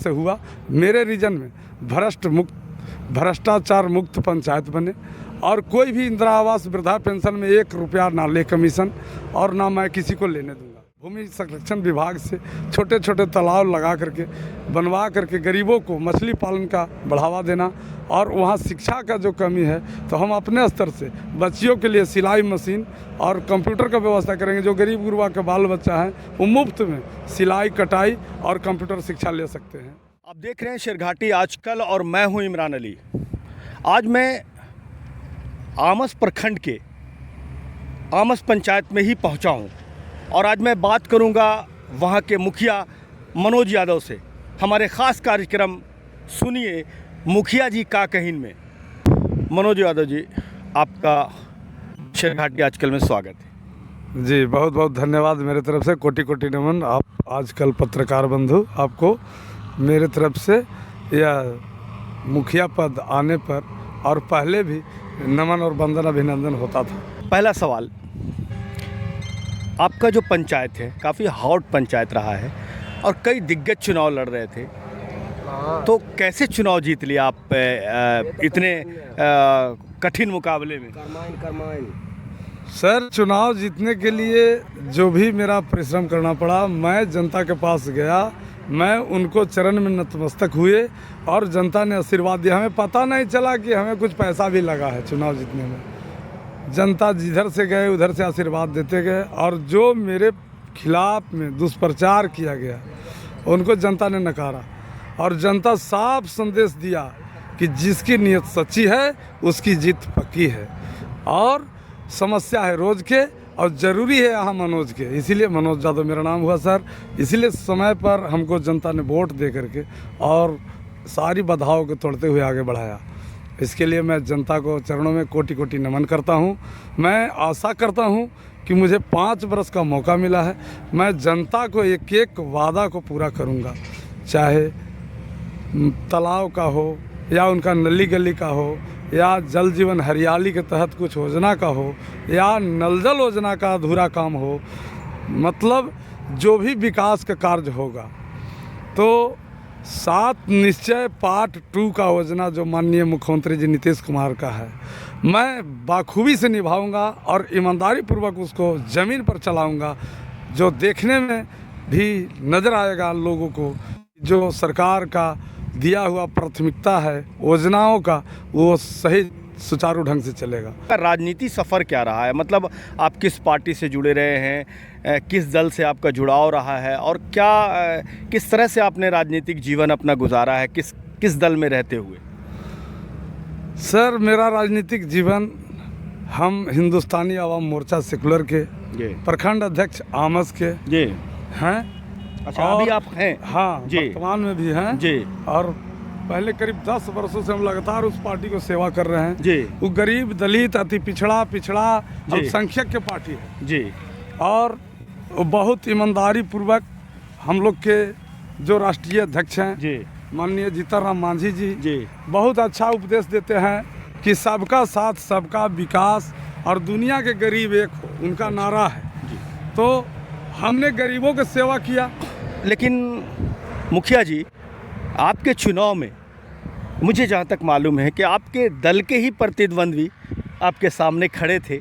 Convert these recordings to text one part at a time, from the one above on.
से हुआ मेरे रीजन में भ्रष्टाचार मुक्त पंचायत बने और कोई भी इंदिरा आवास वृद्धा पेंशन में 1 रुपया ना ले कमीशन और ना मैं किसी को लेने दूंगा। भूमि संरक्षण विभाग से छोटे छोटे तालाब लगा करके बनवा करके गरीबों को मछली पालन का बढ़ावा देना और वहाँ शिक्षा का जो कमी है तो हम अपने स्तर से बच्चियों के लिए सिलाई मशीन और कंप्यूटर का व्यवस्था करेंगे। जो गरीब गुरबा के बाल बच्चा हैं वो मुफ्त में सिलाई कटाई और कंप्यूटर शिक्षा ले सकते हैं। आप देख रहे हैं शेरघाटी आजकल और मैं हूं इमरान अली। आज मैं आमस प्रखंड के आमस पंचायत में ही पहुंचा हूं और आज मैं बात करूंगा वहां के मुखिया मनोज यादव से। हमारे ख़ास कार्यक्रम सुनिए मुखिया जी का कहीन में। मनोज यादव जी, आपका शेरघाटी आजकल में स्वागत है। जी बहुत बहुत धन्यवाद मेरे तरफ से, कोटि कोटि नमन। आप आजकल पत्रकार बंधु, आपको मेरे तरफ से यह मुखिया पद आने पर और पहले भी नमन और वंदन अभिनंदन होता था। पहला सवाल, आपका जो पंचायत है काफ़ी हॉट पंचायत रहा है और कई दिग्गज चुनाव लड़ रहे थे, तो कैसे चुनाव जीत लिया आप इतने कठिन मुकाबले में? सर, चुनाव जीतने के लिए जो भी मेरा परिश्रम करना पड़ा, मैं जनता के पास गया, मैं उनको चरण में नतमस्तक हुए और जनता ने आशीर्वाद दिया। हमें पता नहीं चला कि हमें कुछ पैसा भी लगा है चुनाव जीतने में। जनता जिधर से गए उधर से आशीर्वाद देते गए और जो मेरे खिलाफ में दुष्प्रचार किया गया उनको जनता ने नकारा और जनता साफ संदेश दिया कि जिसकी नीयत सच्ची है उसकी जीत पक्की है और समस्या है रोज के और ज़रूरी है यहाँ मनोज के। इसीलिए मनोज यादव मेरा नाम हुआ सर। इसीलिए समय पर हमको जनता ने वोट दे करके और सारी बाधाओं को तोड़ते हुए आगे बढ़ाया। इसके लिए मैं जनता को चरणों में कोटि कोटि नमन करता हूँ। मैं आशा करता हूँ कि मुझे 5 वर्ष का मौका मिला है, मैं जनता को एक एक वादा को पूरा करूँगा, चाहे तालाब का हो या उनका नली गली का हो या जल जीवन हरियाली के तहत कुछ योजना का हो या नल जल योजना का अधूरा काम हो, मतलब जो भी विकास का कार्य होगा तो 7 निश्चय पार्ट 2 का योजना जो माननीय मुख्यमंत्री जी नीतीश कुमार का है, मैं बाखूबी से निभाऊंगा और ईमानदारी पूर्वक उसको ज़मीन पर चलाऊंगा, जो देखने में भी नज़र आएगा लोगों को जो सरकार का दिया हुआ प्राथमिकता है योजनाओं का वो सही सुचारू ढंग से चलेगा। राजनीति सफ़र क्या रहा है, मतलब आप किस पार्टी से जुड़े रहे हैं, किस दल से आपका जुड़ाव रहा है और क्या किस तरह से आपने राजनीतिक जीवन अपना गुजारा है, किस दल में रहते हुए? सर, मेरा राजनीतिक जीवन, हम हिंदुस्तानी आवाम मोर्चा सेकुलर के प्रखंड अध्यक्ष आमस के हैं। अच्छा, अभी आप हैं? हाँ जी, वर्तमान में भी हैं जी। और पहले करीब 10 वर्षों से हम लगातार उस पार्टी को सेवा कर रहे हैं जी। वो गरीब दलित अति पिछड़ा अल्पसंख्यक के पार्टी है जी और बहुत ईमानदारी पूर्वक हम लोग के जो राष्ट्रीय अध्यक्ष हैं जी माननीय जीतनराम मांझी जी बहुत अच्छा उपदेश देते हैं कि सबका साथ सबका विकास और दुनिया के गरीब एक हो, उनका नारा है। तो हमने गरीबों की सेवा किया। लेकिन मुखिया जी, आपके चुनाव में मुझे जहाँ तक मालूम है कि आपके दल के ही प्रतिद्वंद्वी आपके सामने खड़े थे,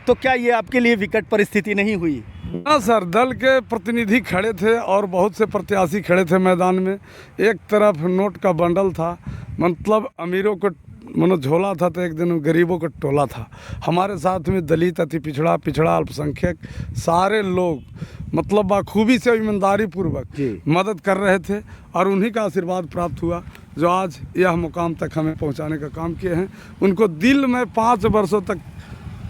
तो क्या ये आपके लिए विकट परिस्थिति नहीं हुई? ना सर, दल के प्रतिनिधि खड़े थे और बहुत से प्रत्याशी खड़े थे मैदान में। एक तरफ नोट का बंडल था, मतलब अमीरों को मनो झोला था, तो एक दिन गरीबों का टोला था। हमारे साथ में दलित अति पिछड़ा अल्पसंख्यक सारे लोग मतलब बाखूबी से ईमानदारी पूर्वक मदद कर रहे थे और उन्हीं का आशीर्वाद प्राप्त हुआ जो आज यह मुकाम तक हमें पहुंचाने का काम किए हैं। उनको दिल में 5 वर्षों तक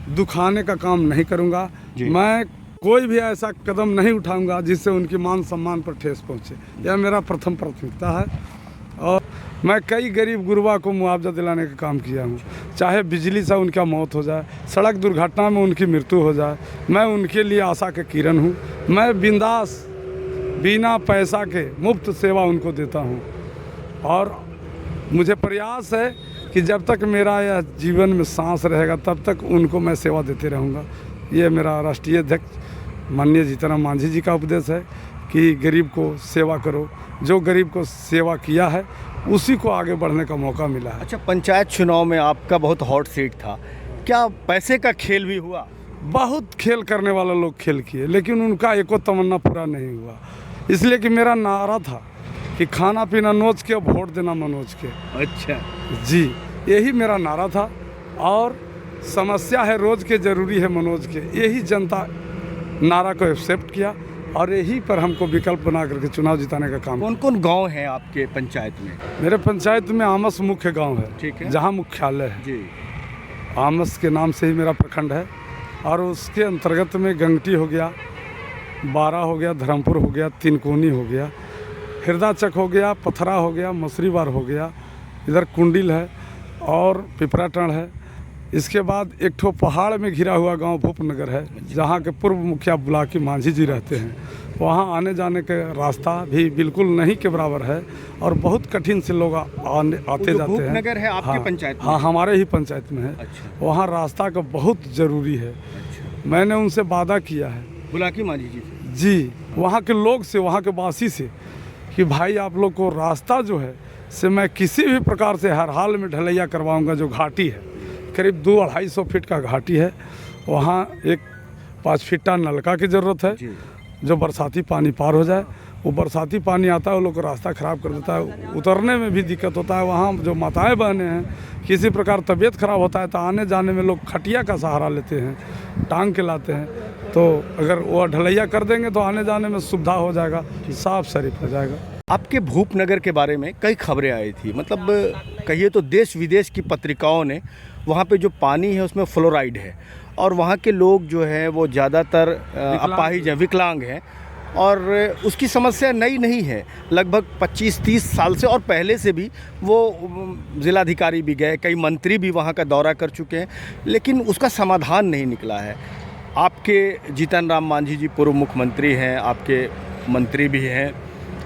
दुखाने का काम नहीं करूंगा। मैं कोई भी ऐसा कदम नहीं उठाऊंगा जिससे उनकी मान सम्मान पर ठेस पहुंचे। यह मेरा प्रथम प्राथमिकता है और मैं कई गरीब गुरबा को मुआवजा दिलाने का काम किया हूँ। चाहे बिजली से उनका मौत हो जाए, सड़क दुर्घटना में उनकी मृत्यु हो जाए, मैं उनके लिए आशा के किरण हूँ। मैं बिंदास बिना पैसा के मुफ्त सेवा उनको देता हूँ और मुझे प्रयास है कि जब तक मेरा यह जीवन में सांस रहेगा तब तक उनको मैं सेवा देते रहूँगा। ये मेरा राष्ट्रीय अध्यक्ष माननीय जीतनराम मांझी जी का उपदेश है कि गरीब को सेवा करो। जो गरीब को सेवा किया है उसी को आगे बढ़ने का मौका मिला है। अच्छा, पंचायत चुनाव में आपका बहुत हॉट सीट था, क्या पैसे का खेल भी हुआ? बहुत खेल करने वाले लोग खेल किए, लेकिन उनका एको तमन्ना पूरा नहीं हुआ। इसलिए कि मेरा नारा था कि खाना पीना नोच के, वोट देना मनोज के। अच्छा जी, यही मेरा नारा था। और समस्या है रोज के, जरूरी है मनोज के, यही जनता नारा को एक्सेप्ट किया और यही पर हमको विकल्प बना करके चुनाव जिताने का काम। कौन कौन गांव हैं आपके पंचायत में? मेरे पंचायत में आमस मुख्य गांव है, ठीक है, जहां मुख्यालय है। जी। आमस के नाम से ही मेरा प्रखंड है। और उसके अंतर्गत में गंगटी हो गया, बारा हो गया, धर्मपुर हो गया, तिनकोनी हो गया, हृदयचक हो गया, पथरा हो गया, मसरीवार हो गया, इधर कुंडिल है और पिपराटण है। इसके बाद एक ठो पहाड़ में घिरा हुआ गांव भूपनगर है, जहां के पूर्व मुखिया बुलाकी मांझी जी रहते हैं। वहां आने जाने का रास्ता भी बिल्कुल नहीं के बराबर है और बहुत कठिन से लोग आते जाते हैं। भूपनगर है आपके पंचायत में? हाँ, हमारे ही पंचायत में है। अच्छा। वहाँ रास्ता का बहुत ज़रूरी है। अच्छा। मैंने उनसे वादा किया है, बुलाकी मांझी जी से? जी, वहाँ के लोग से, वहाँ के वासी से, कि भाई आप लोग को रास्ता जो है से मैं किसी भी प्रकार से हर हाल में ढलैया करवाऊंगा। जो घाटी है करीब 200-250 फीट का घाटी है, वहाँ एक 5 फीटा नलका की ज़रूरत है, जो बरसाती पानी पार हो जाए। वो बरसाती पानी आता है, वो लोग को रास्ता ख़राब कर देता है, उतरने में भी दिक्कत होता है। वहाँ जो माताएं बहनें हैं, किसी प्रकार तबीयत ख़राब होता है तो आने जाने में लोग खटिया का सहारा लेते हैं, टांग के लाते हैं। तो अगर वो ढलैया कर देंगे तो आने जाने में सुविधा हो जाएगा, साफ शरीफ हो जाएगा। आपके भूपनगर के बारे में कई खबरें आई थी, मतलब कहिए तो देश विदेश की पत्रिकाओं ने वहाँ पे जो पानी है उसमें फ्लोराइड है और वहाँ के लोग जो हैं वो ज़्यादातर अपाहिज हैं, विकलांग हैं और उसकी समस्या नई नहीं है। लगभग 25-30 साल से और पहले से भी वो ज़िलाधिकारी भी गए, कई मंत्री भी वहाँ का दौरा कर चुके हैं, लेकिन उसका समाधान नहीं निकला है। आपके जीतन राम मांझी जी पूर्व मुख्यमंत्री हैं, आपके मंत्री भी हैं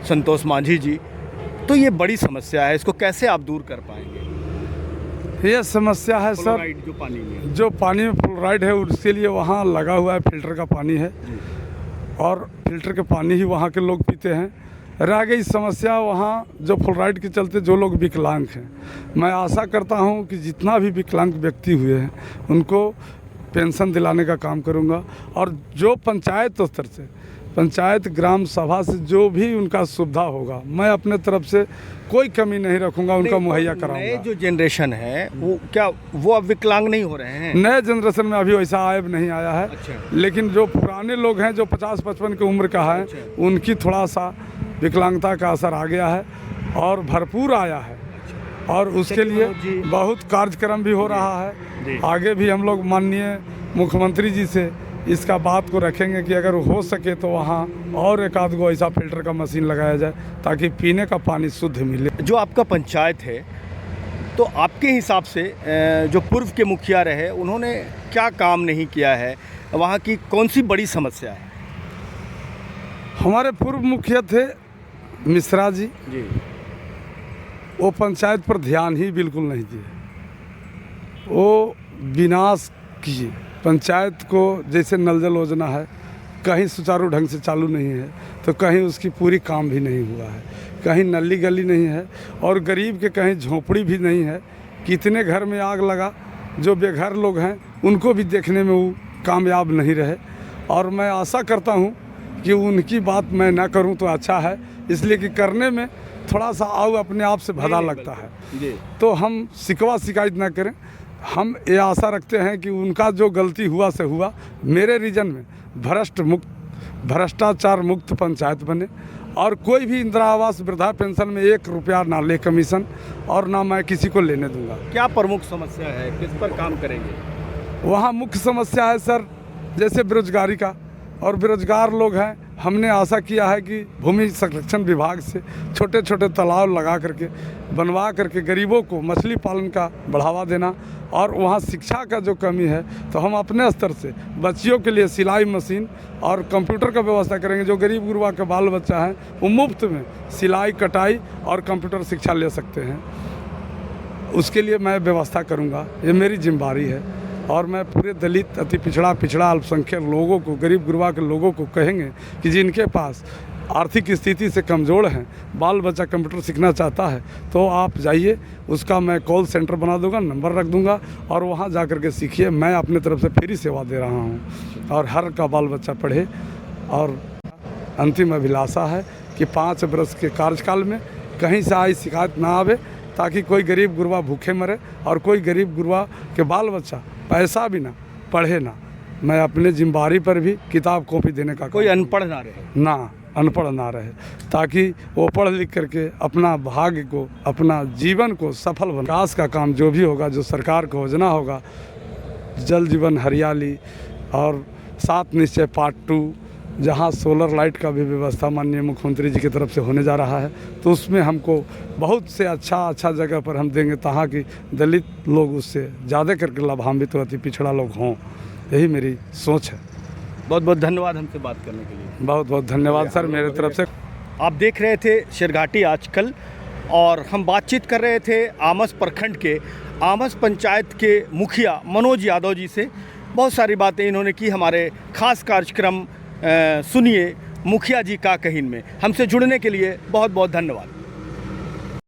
संतोष मांझी जी, तो ये बड़ी समस्या है, इसको कैसे आप दूर कर पाएंगे? ये समस्या है सर, जो पानी में फ्लोराइड है उसके लिए वहाँ लगा हुआ है, फिल्टर का पानी है और फिल्टर के पानी ही वहाँ के लोग पीते हैं। रह गई समस्या वहाँ जो फ्लोराइड के चलते जो लोग विकलांग हैं, मैं आशा करता हूँ कि जितना भी विकलांग व्यक्ति हुए हैं उनको पेंशन दिलाने का काम करूँगा। और जो पंचायत स्तर से, पंचायत ग्राम सभा से जो भी उनका सुविधा होगा, मैं अपने तरफ से कोई कमी नहीं रखूंगा, उनका मुहैया कराऊंगा। नए जो जनरेशन है वो अब विकलांग नहीं हो रहे हैं? नए जनरेशन में अभी वैसा आयब नहीं आया है। अच्छा। लेकिन जो पुराने लोग हैं जो 50-55 की उम्र का है, अच्छा। उनकी थोड़ा सा विकलांगता का असर आ गया है और भरपूर आया है। अच्छा। और उसके लिए बहुत कार्यक्रम भी हो रहा है। आगे भी हम लोग माननीय मुख्यमंत्री जी से इसका बात को रखेंगे कि अगर हो सके तो वहाँ और एक आध गो ऐसा फिल्टर का मशीन लगाया जाए ताकि पीने का पानी शुद्ध मिले। जो आपका पंचायत है, तो आपके हिसाब से जो पूर्व के मुखिया रहे उन्होंने क्या काम नहीं किया है, वहाँ की कौन सी बड़ी समस्या है? हमारे पूर्व मुखिया थे मिश्रा जी, वो पंचायत पर ध्यान ही बिल्कुल नहीं दिए। वो विनाश किए पंचायत को। जैसे नल जल योजना है, कहीं सुचारू ढंग से चालू नहीं है तो कहीं उसकी पूरी काम भी नहीं हुआ है, कहीं नली गली नहीं है और गरीब के कहीं झोपड़ी भी नहीं है। कितने घर में आग लगा, जो बेघर लोग हैं उनको भी देखने में वो कामयाब नहीं रहे। और मैं आशा करता हूँ कि उनकी बात मैं ना करूँ तो अच्छा है, इसलिए कि करने में थोड़ा सा आग अपने आप से भदा लगता है। तो हम शिकवा शिकायत ना करें। हम ये आशा रखते हैं कि उनका जो गलती हुआ से हुआ, मेरे रीजन में भ्रष्टाचार मुक्त पंचायत बने और कोई भी इंदिरा आवास वृद्धा पेंशन में 1 रुपया ना ले कमीशन और ना मैं किसी को लेने दूंगा। क्या प्रमुख समस्या है, किस पर काम करेंगे? वहाँ मुख्य समस्या है सर, जैसे बेरोजगारी का, और बेरोजगार लोग हैं। हमने आशा किया है कि भूमि संरक्षण विभाग से छोटे छोटे तालाब लगा करके, बनवा करके गरीबों को मछली पालन का बढ़ावा देना। और वहाँ शिक्षा का जो कमी है तो हम अपने स्तर से बच्चियों के लिए सिलाई मशीन और कंप्यूटर का व्यवस्था करेंगे। जो गरीब गुरबा के बाल बच्चा हैं वो मुफ्त में सिलाई कटाई और कंप्यूटर शिक्षा ले सकते हैं, उसके लिए मैं व्यवस्था करूँगा। ये मेरी जिम्मेदारी है और मैं पूरे दलित, अति पिछड़ा अल्पसंख्यक लोगों को, गरीब गुरबा के लोगों को कहेंगे कि जिनके पास आर्थिक स्थिति से कमज़ोर हैं, बाल बच्चा कंप्यूटर सीखना चाहता है, तो आप जाइए, उसका मैं कॉल सेंटर बना दूंगा, नंबर रख दूंगा और वहाँ जा कर के सीखिए। मैं अपनी तरफ से फ्री सेवा दे रहा हूँ और हर का बाल बच्चा पढ़े। और अंतिम अभिलाषा है कि 5 वर्ष के कार्यकाल में कहीं से आई शिकायत ना आवे, ताकि कोई गरीब गुरबा भूखे मरे और कोई गरीब गुरबा के बाल बच्चा पैसा भी ना पढ़े ना। मैं अपने जिम्मेदारी पर भी किताब कॉपी देने का कोई अनपढ़ ना रहे, ना अनपढ़ ना रहे, ताकि वो पढ़ लिख करके अपना भाग्य को, अपना जीवन को सफल बना। विकास का काम जो भी होगा, जो सरकार को योजना होगा, जल जीवन हरियाली और 7 निश्चय पार्ट 2, जहाँ सोलर लाइट का भी व्यवस्था माननीय मुख्यमंत्री जी की तरफ से होने जा रहा है, तो उसमें हमको बहुत से अच्छा जगह पर हम देंगे, ताकि कि दलित लोग उससे ज़्यादा करके लाभान्वित हो, अति पिछड़ा लोग हों। यही मेरी सोच है। बहुत बहुत धन्यवाद हमसे बात करने के लिए। बहुत बहुत धन्यवाद सर मेरे तरफ से। आप देख रहे थे शेरघाटी आजकल, और हम बातचीत कर रहे थे आमस प्रखंड के आमस पंचायत के मुखिया मनोज यादव जी से। बहुत सारी बातें इन्होंने की। हमारे खास कार्यक्रम सुनिए मुखिया जी का कहीन में। हमसे जुड़ने के लिए बहुत बहुत धन्यवाद।